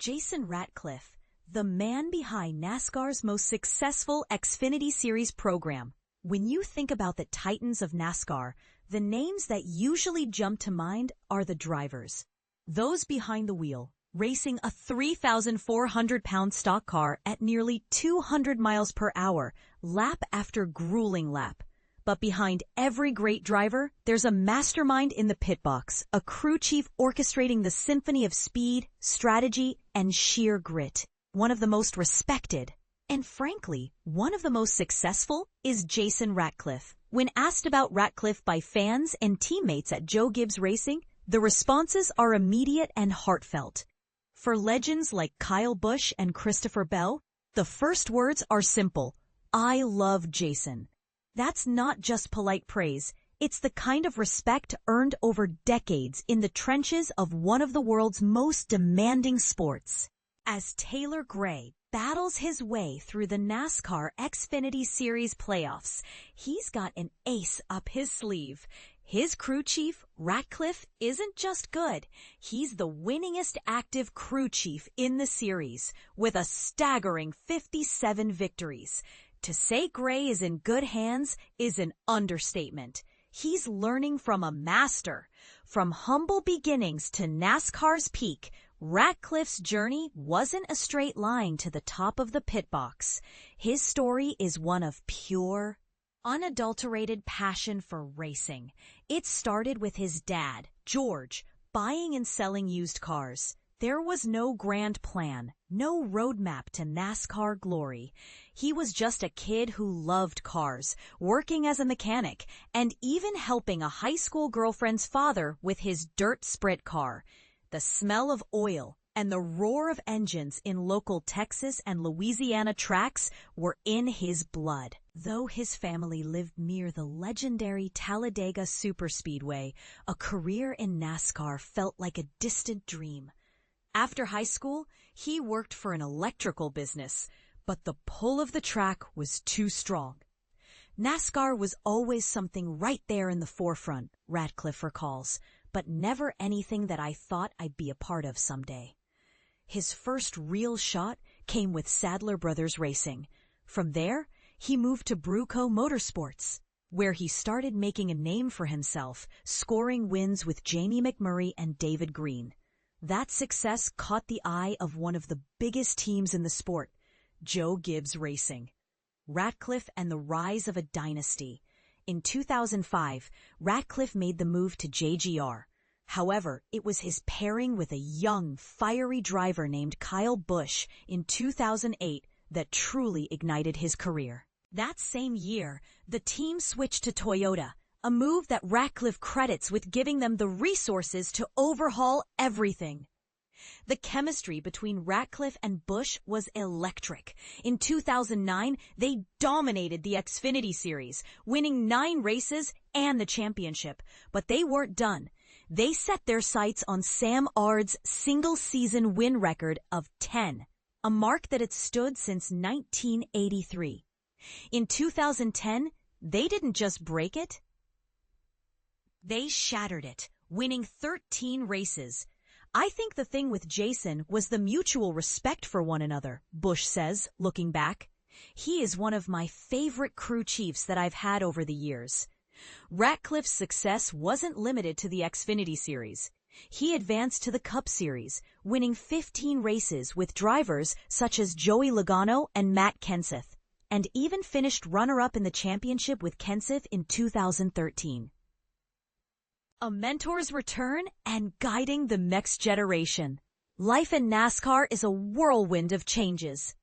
Jason Ratcliff, the man behind NASCAR's most successful Xfinity Series program. When you think about the titans of NASCAR, the names that usually jump to mind are the drivers. Those behind the wheel, racing a 3,400-pound stock car at nearly 200 miles per hour, lap after grueling lap. But behind every great driver, there's a mastermind in the pit box, a crew chief orchestrating the symphony of speed, strategy, and sheer grit. One of the most respected, and frankly, one of the most successful, is Jason Ratcliff. When asked about Ratcliff by fans and teammates at Joe Gibbs Racing, the responses are immediate and heartfelt. For legends like Kyle Busch and Christopher Bell, the first words are simple: "I love Jason." That's not just polite praise. It's the kind of respect earned over decades in the trenches of one of the world's most demanding sports. As Taylor Gray battles his way through the NASCAR Xfinity Series playoffs, he's got an ace up his sleeve. His crew chief, Ratcliff, isn't just good. He's the winningest active crew chief in the series, with a staggering 57 victories. To say Gray is in good hands is an understatement. He's learning from a master. From humble beginnings to NASCAR's peak, Ratcliff's journey wasn't a straight line to the top of the pit box. His story is one of pure, unadulterated passion for racing. It started with his dad, George, buying and selling used cars. There was no grand plan, no roadmap to NASCAR glory. He was just a kid who loved cars, working as a mechanic, and even helping a high school girlfriend's father with his dirt sprint car. The smell of oil and the roar of engines in local Texas and Louisiana tracks were in his blood. Though his family lived near the legendary Talladega Superspeedway, a career in NASCAR felt like a distant dream. After high school, he worked for an electrical business, but the pull of the track was too strong. NASCAR was always something right there in the forefront, Ratcliff recalls, but never anything that I thought I'd be a part of someday. His first real shot came with Sadler Brothers Racing. From there, he moved to Bruco Motorsports, where he started making a name for himself, scoring wins with Jamie McMurray and David Green. That success caught the eye of one of the biggest teams in the sport, Joe Gibbs Racing. Ratcliff and the rise of a dynasty. In 2005, Ratcliff made the move to JGR. However, it was his pairing with a young, fiery driver named Kyle Busch in 2008 that truly ignited his career. That same year, the team switched to Toyota, a move that Ratcliff credits with giving them the resources to overhaul everything. The chemistry between Ratcliff and Busch was electric. In 2009, they dominated the Xfinity Series, winning 9 races and the championship. But they weren't done. They set their sights on Sam Ard's single-season win record of 10, a mark that had stood since 1983. In 2010, they didn't just break it. They shattered it, winning 13 races. "I think the thing with Jason was the mutual respect for one another," Busch says, looking back. "He is one of my favorite crew chiefs that I've had over the years." Ratcliff's success wasn't limited to the Xfinity Series. He advanced to the Cup Series, winning 15 races with drivers such as Joey Logano and Matt Kenseth, and even finished runner-up in the championship with Kenseth in 2013. A mentor's return and guiding the next generation. Life in NASCAR is a whirlwind of changes.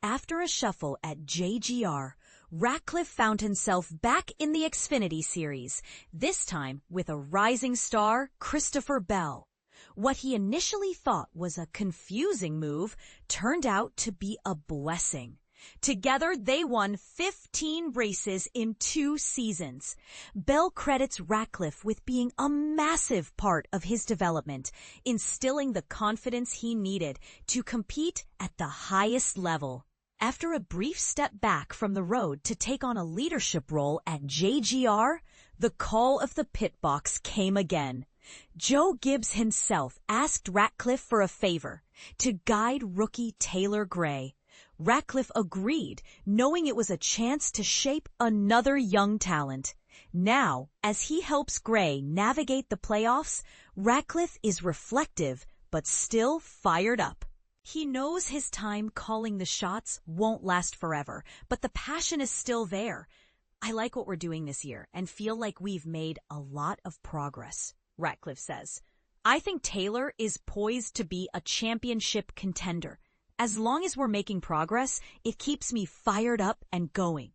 After a shuffle at JGR, Ratcliff found himself back in the Xfinity Series, this time with a rising star, Christopher Bell. What he initially thought was a confusing move turned out to be a blessing. Together, they won 15 races in 2 seasons. Bell credits Ratcliff with being a massive part of his development, instilling the confidence he needed to compete at the highest level. After a brief step back from the road to take on a leadership role at JGR, the call of the pit box came again. Joe Gibbs himself asked Ratcliff for a favor. to guide rookie Taylor Gray. Ratcliff agreed, knowing it was a chance to shape another young talent. Now, as he helps Gray navigate the playoffs, Ratcliff is reflective but still fired up. He knows his time calling the shots won't last forever, but the passion is still there. I like what we're doing this year and feel like we've made a lot of progress, Ratcliff says. I think Taylor is poised to be a championship contender. As long as we're making progress, it keeps me fired up and going.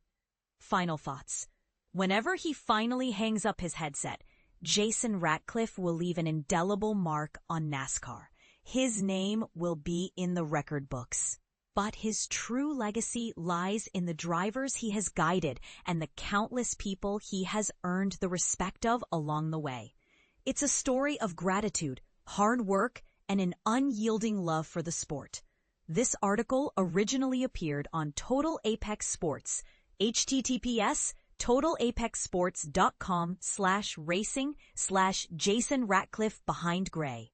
Final thoughts. Whenever he finally hangs up his headset, Jason Ratcliff will leave an indelible mark on NASCAR. His name will be in the record books. But his true legacy lies in the drivers he has guided and the countless people he has earned the respect of along the way. It's a story of gratitude, hard work, and an unyielding love for the sport. This article originally appeared on Total Apex Sports, https:/totalapexsports.com/racing/Jason Ratcliff behind Gray.